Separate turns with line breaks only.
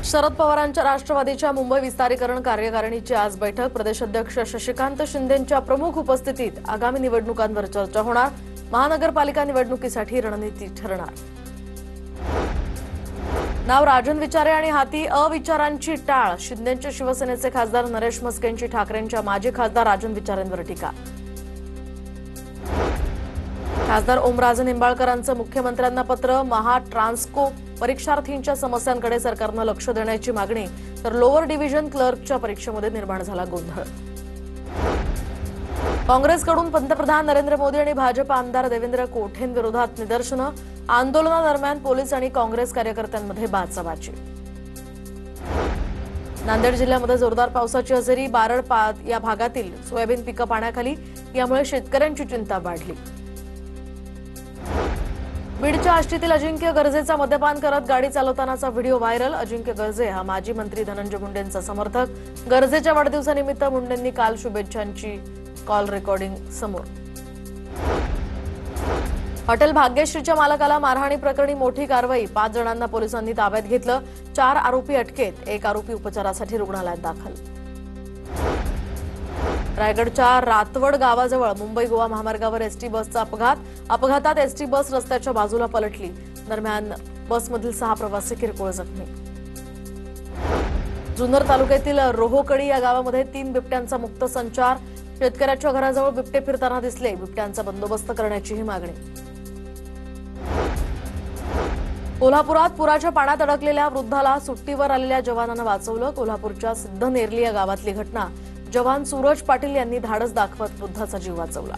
शरद पवारांच्या राष्ट्रवादीच्या मुंबई विस्तारीकरण कार्यकारिणीची आज बैठक। प्रदेशाध्यक्ष शशिकांत शिंदेंच्या प्रमुख उपस्थितीत आगामी निवडणुकांवर चर्चा होणार। महानगरपालिका निवडणुकीसाठी रणनीती ठरणार। नाव राजन विचारे आणि हाती अविचारांची टाळ। शिंदेंचे शिवसेनेचे खासदार नरेश म्हस्केंची ठाकरेंच्या माजी खासदार राजन विचारेंवर टीका। खासदार ओमराजे निंबाळकरांचं मुख्यमंत्र्यांना पत्र। ट्रान्सको परीक्षार्थींच्या समस्यांकडे सरकारनं लक्ष देण्याची मागणी। तर लोअर डिव्हिजन क्लर्कच्या परीक्षेमध्ये निर्माण झाला गोंधळ। काँग्रेसकडून पंतप्रधान नरेंद्र मोदी आणि भाजप आमदार देवेंद्र कोठेंविरोधात निदर्शनं। आंदोलनादरम्यान पोलीस आणि काँग्रेस कार्यकर्त्यांमध्ये बाचाबाची। नांदेड जिल्ह्यामध्ये जोरदार पावसाची हजेरी। बारड या भागातील सोयाबीन पिकं पाण्याखाली, यामुळे शेतकऱ्यांची चिंता वाढली। बीडच्या आष्टीतील अजिंक्य गर्जेचा मद्यपान करत गाडी चालवतानाचा व्हिडिओ व्हायरल। अजिंक्य गर्जे हा माजी मंत्री धनंजय मुंडेंचा समर्थक। गर्जेच्या वाढदिवसानिमित्त मुंडेंनी काल शुभेच्छांची कॉल रेकॉर्डिंग समोर। हॉटेल भाग्यश्रीच्या मालकाला मारहाणी प्रकरणी मोठी कारवाई। 5 जणांना पोलिसांनी ताब्यात घेतलं। 4 आरोपी अटकेत, 1 आरोपी उपचारासाठी रुग्णालयात दाखल। रायगडच्या रातवड गावाजवळ मुंबई गोवा महामार्गावर एसटी बसचा अपघातात एसटी बस रस्त्याच्या बाजूला पलटली। दरम्यान बसमधील 6 प्रवासी किरकोळ जखमी। जुन्नर तालुक्यातील रोहोकडी या गावामध्ये 3 बिबट्यांचा मुक्त संचार। शेतकऱ्याच्या घराजवळ बिबटे फिरताना दिसले। बिबट्यांचा बंदोबस्त करण्याचीही मागणी। कोल्हापुरात पुराच्या पाण्यात अडकलेल्या वृद्धाला सुट्टीवर आलेल्या जवानानं वाचवलं। कोल्हापूरच्या सिद्धनेरली या गावातली घटना। जवान सूरज पाटील यांनी धाडस दाखवत वृद्धाचा जीव वाचवला।